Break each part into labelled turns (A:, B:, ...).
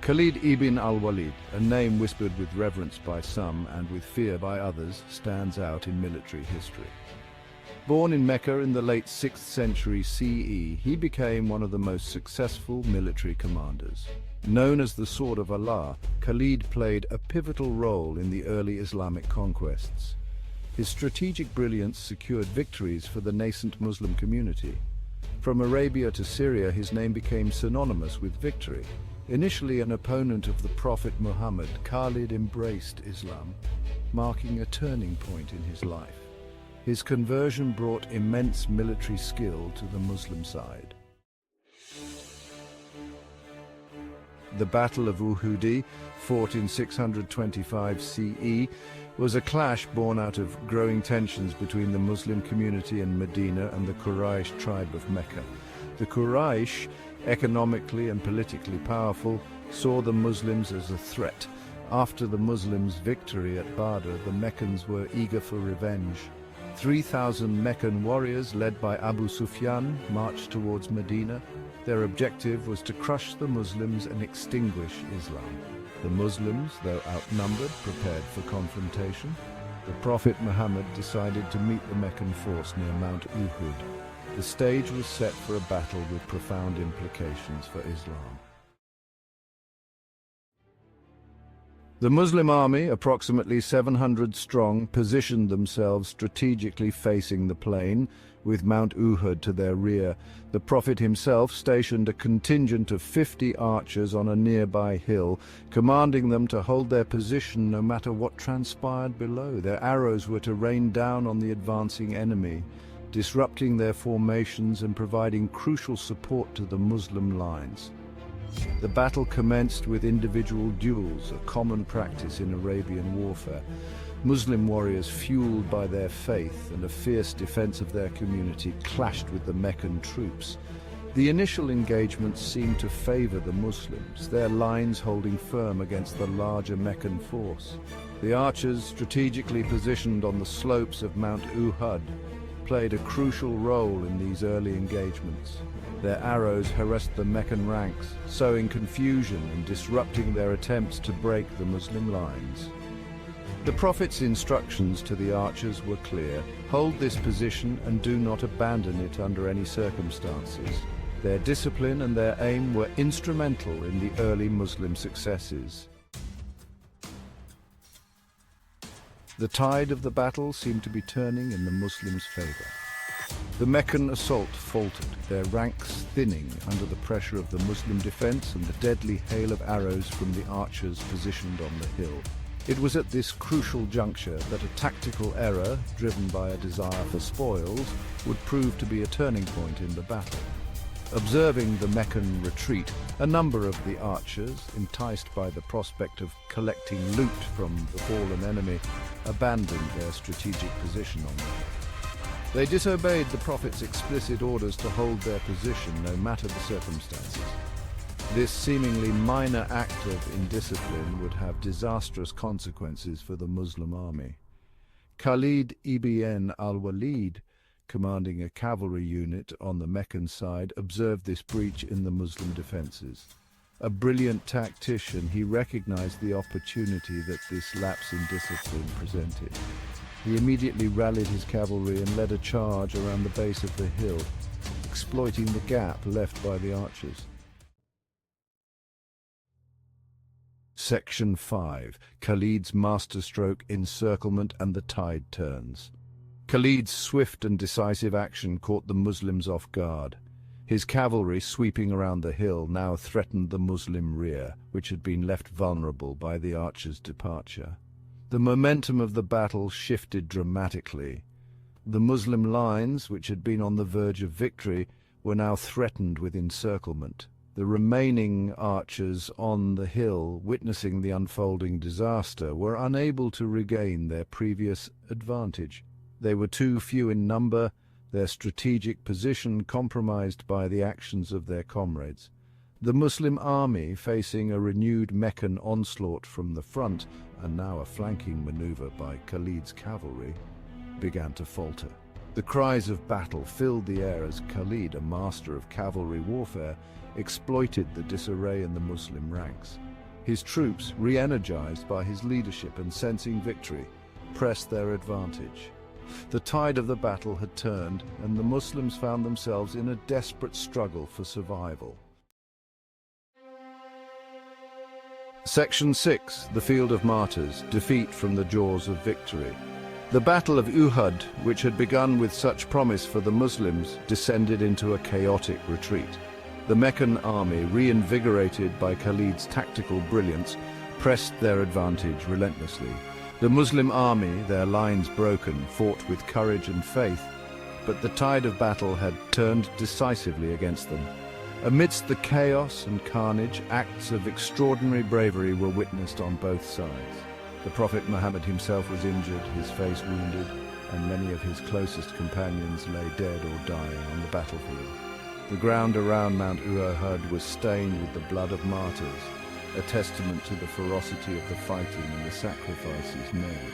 A: Khalid ibn al-Walid, a name whispered with reverence by some and with fear by others, stands out in military history. Born in Mecca in the late 6th century CE, he became one of the most successful military commanders. Known as the Sword of Allah, Khalid played a pivotal role in the early Islamic conquests. His strategic brilliance secured victories for the nascent Muslim community. From Arabia to Syria, his name became synonymous with victory. Initially an opponent of the Prophet Muhammad, Khalid embraced Islam, marking a turning point in his life. His conversion brought immense military skill to the Muslim side. The Battle of Uhud, fought in 625 CE, was a clash born out of growing tensions between the Muslim community in Medina and the Quraysh tribe of Mecca. The Quraysh, economically and politically powerful, saw the Muslims as a threat. After the Muslims' victory at Badr, the Meccans were eager for revenge. 3,000 Meccan warriors, led by Abu Sufyan, marched towards Medina. Their objective was to crush the Muslims and extinguish Islam. The Muslims, though outnumbered, prepared for confrontation. The Prophet Muhammad decided to meet the Meccan force near Mount Uhud. The stage was set for a battle with profound implications for Islam. The Muslim army, approximately 700 strong, positioned themselves strategically facing the plain, with Mount Uhud to their rear. The Prophet himself stationed a contingent of 50 archers on a nearby hill, commanding them to hold their position no matter what transpired below. Their arrows were to rain down on the advancing enemy, disrupting their formations and providing crucial support to the Muslim lines. The battle commenced with individual duels, a common practice in Arabian warfare. Muslim warriors, fueled by their faith and a fierce defense of their community, clashed with the Meccan troops. The initial engagements seemed to favor the Muslims, their lines holding firm against the larger Meccan force. The archers, strategically positioned on the slopes of Mount Uhud, played a crucial role in these early engagements. Their arrows harassed the Meccan ranks, sowing confusion and disrupting their attempts to break the Muslim lines. The Prophet's instructions to the archers were clear: hold this position and do not abandon it under any circumstances. Their discipline and their aim were instrumental in the early Muslim successes. The tide of the battle seemed to be turning in the Muslims' favor. The Meccan assault faltered, their ranks thinning under the pressure of the Muslim defense and the deadly hail of arrows from the archers positioned on the hill. It was at this crucial juncture that a tactical error, driven by a desire for spoils, would prove to be a turning point in the battle. Observing the Meccan retreat, a number of the archers, enticed by the prospect of collecting loot from the fallen enemy, abandoned their strategic position on the hill. They disobeyed the Prophet's explicit orders to hold their position no matter the circumstances. This seemingly minor act of indiscipline would have disastrous consequences for the Muslim army. Khalid ibn al-Walid, commanding a cavalry unit on the Meccan side, observed this breach in the Muslim defenses. A brilliant tactician, he recognized the opportunity that this lapse in discipline presented. He immediately rallied his cavalry and led a charge around the base of the hill, exploiting the gap left by the archers. Section 5. Khalid's masterstroke, encirclement, and the tide turns. Khalid's swift and decisive action caught the Muslims off guard. His cavalry, sweeping around the hill, now threatened the Muslim rear, which had been left vulnerable by the archers' departure. The momentum of the battle shifted dramatically. The Muslim lines, which had been on the verge of victory, were now threatened with encirclement. The remaining archers on the hill, witnessing the unfolding disaster, were unable to regain their previous advantage. They were too few in number, their strategic position compromised by the actions of their comrades. The Muslim army, facing a renewed Meccan onslaught from the front, and now a flanking maneuver by Khalid's cavalry, began to falter. The cries of battle filled the air as Khalid, a master of cavalry warfare, exploited the disarray in the Muslim ranks. His troops, re-energized by his leadership and sensing victory, pressed their advantage. The tide of the battle had turned, and the Muslims found themselves in a desperate struggle for survival. Section 6. The Field of Martyrs. Defeat from the Jaws of Victory. The Battle of Uhud, which had begun with such promise for the Muslims, descended into a chaotic retreat. The Meccan army, reinvigorated by Khalid's tactical brilliance, pressed their advantage relentlessly. The Muslim army, their lines broken, fought with courage and faith, but the tide of battle had turned decisively against them. Amidst the chaos and carnage, acts of extraordinary bravery were witnessed on both sides. The Prophet Muhammad himself was injured, his face wounded, and many of his closest companions lay dead or dying on the battlefield. The ground around Mount Uhud was stained with the blood of martyrs, a testament to the ferocity of the fighting and the sacrifices made.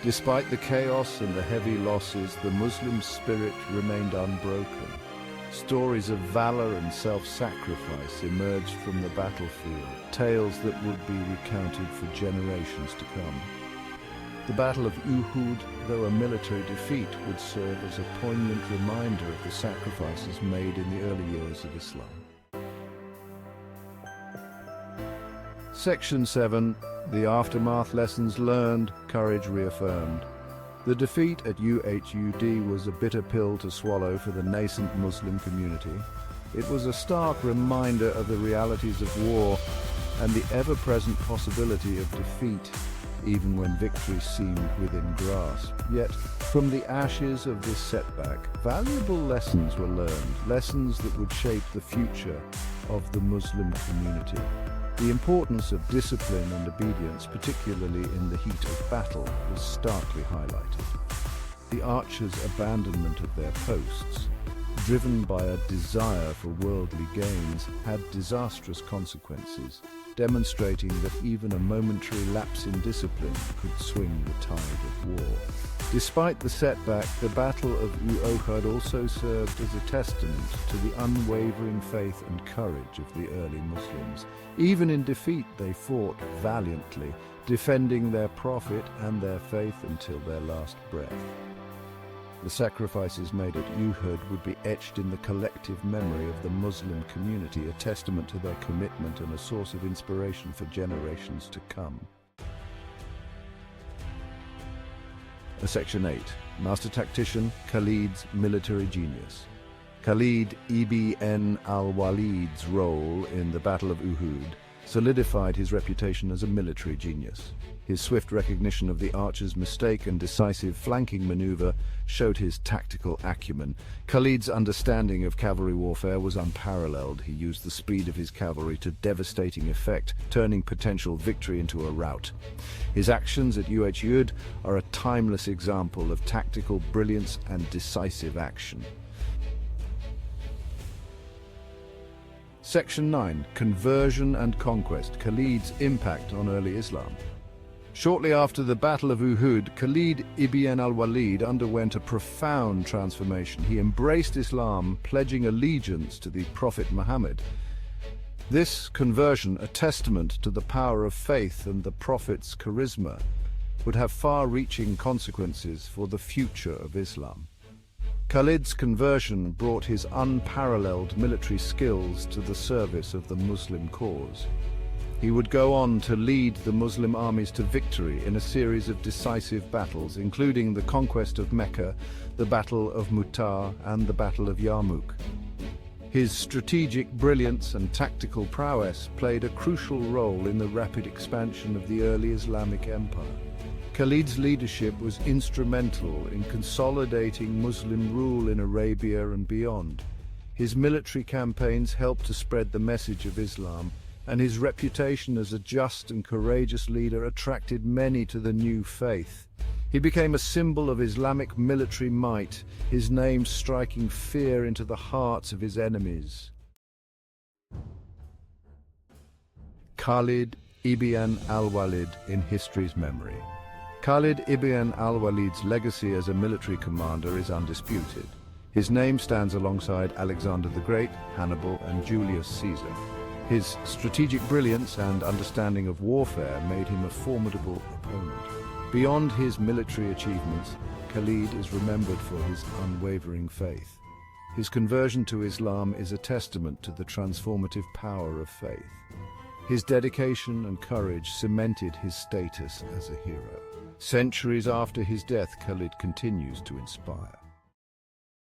A: Despite the chaos and the heavy losses, the Muslim spirit remained unbroken. Stories of valor and self-sacrifice emerged from the battlefield, tales that would be recounted for generations to come. The Battle of Uhud, though a military defeat, would serve as a poignant reminder of the sacrifices made in the early years of Islam. Section 7. The Aftermath. Lessons learned, courage reaffirmed. The defeat at Uhud was a bitter pill to swallow for the nascent Muslim community. It was a stark reminder of the realities of war and the ever-present possibility of defeat, even when victory seemed within grasp. Yet, from the ashes of this setback, valuable lessons were learned, lessons that would shape the future of the Muslim community. The importance of discipline and obedience, particularly in the heat of battle, was starkly highlighted. The archers' abandonment of their posts, driven by a desire for worldly gains, had disastrous consequences, demonstrating that even a momentary lapse in discipline could swing the tide of war. Despite the setback, the Battle of Uhud also served as a testament to the unwavering faith and courage of the early Muslims. Even in defeat, they fought valiantly, defending their prophet and their faith until their last breath. The sacrifices made at Uhud would be etched in the collective memory of the Muslim community, a testament to their commitment and a source of inspiration for generations to come. Section 8. Master Tactician, Khalid's military genius. Khalid ibn al-Walid's role in the Battle of Uhud solidified his reputation as a military genius. His swift recognition of the archer's mistake and decisive flanking maneuver showed his tactical acumen. Khalid's understanding of cavalry warfare was unparalleled. He used the speed of his cavalry to devastating effect, turning potential victory into a rout. His actions at Uhud are a timeless example of tactical brilliance and decisive action. Section 9. Conversion and Conquest. Khalid's impact on early Islam. Shortly after the Battle of Uhud, Khalid ibn al-Walid underwent a profound transformation. He embraced Islam, pledging allegiance to the Prophet Muhammad. This conversion, a testament to the power of faith and the Prophet's charisma, would have far-reaching consequences for the future of Islam. Khalid's conversion brought his unparalleled military skills to the service of the Muslim cause. He would go on to lead the Muslim armies to victory in a series of decisive battles, including the conquest of Mecca, the Battle of Mu'tah, and the Battle of Yarmouk. His strategic brilliance and tactical prowess played a crucial role in the rapid expansion of the early Islamic Empire. Khalid's leadership was instrumental in consolidating Muslim rule in Arabia and beyond. His military campaigns helped to spread the message of Islam, and his reputation as a just and courageous leader attracted many to the new faith. He became a symbol of Islamic military might, his name striking fear into the hearts of his enemies. Khalid ibn al-Walid in history's memory. Khalid ibn al-Walid's legacy as a military commander is undisputed. His name stands alongside Alexander the Great, Hannibal, and Julius Caesar. His strategic brilliance and understanding of warfare made him a formidable opponent. Beyond his military achievements, Khalid is remembered for his unwavering faith. His conversion to Islam is a testament to the transformative power of faith. His dedication and courage cemented his status as a hero. Centuries after his death, Khalid continues to inspire.